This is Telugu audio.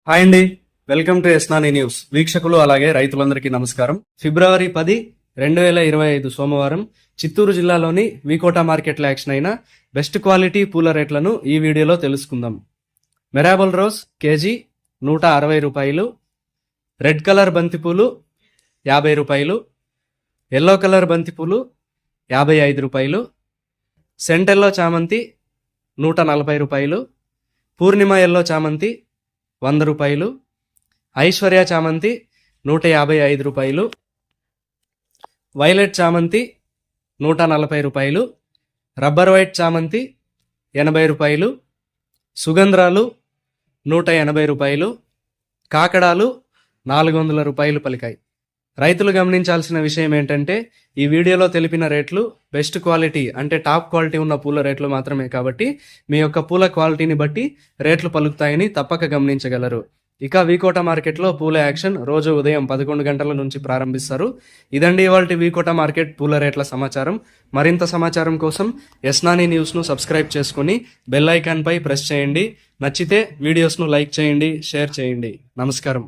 హాయ్ అండి, వెల్కమ్ టు ఎస్నాని న్యూస్. వీక్షకులు అలాగే రైతులందరికీ నమస్కారం. ఫిబ్రవరి 10, 2025 సోమవారం చిత్తూరు జిల్లాలోని వీకోట మార్కెట్లో యాక్షన్ అయిన బెస్ట్ క్వాలిటీ పూల రేట్లను ఈ వీడియోలో తెలుసుకుందాం. మెరాబల్ రోజ్ కేజీ 160 రూపాయలు, రెడ్ కలర్ బంతిపూలు 50 రూపాయలు, ఎల్లో కలర్ బంతిపూలు 55 రూపాయలు, సెంటెల్లో చామంతి 140 రూపాయలు, పూర్ణిమ ఎల్లో చామంతి 100 రూపాయలు, ఐశ్వర్య చామంతి 155 రూపాయలు, వైలెట్ చామంతి 140 రూపాయలు, రబ్బర్ వైట్ చామంతి 80 రూపాయలు, సుగంధ్రాలు 180 రూపాయలు, కాకడాలు 400 రూపాయలు పలికాయి. రైతులు గమనించాల్సిన విషయం ఏంటంటే ఈ వీడియోలో తెలిపిన రేట్లు బెస్ట్ క్వాలిటీ అంటే టాప్ క్వాలిటీ ఉన్న పూల రేట్లు మాత్రమే కాబట్టి మీ యొక్క పూల క్వాలిటీని బట్టి రేట్లు పలుకుతాయని తప్పక గమనించగలరు. ఇక వీకోట మార్కెట్లో పూల యాక్షన్ రోజు ఉదయం 11 గంటల నుంచి ప్రారంభిస్తారు. ఇదండి ఇవాల్టి వీకోట మార్కెట్ పూల రేట్ల సమాచారం. మరింత సమాచారం కోసం ఎస్నాని న్యూస్ను సబ్స్క్రైబ్ చేసుకుని బెల్ ఐకాన్పై ప్రెస్ చేయండి. నచ్చితే వీడియోస్ను లైక్ చేయండి, షేర్ చేయండి. నమస్కారం.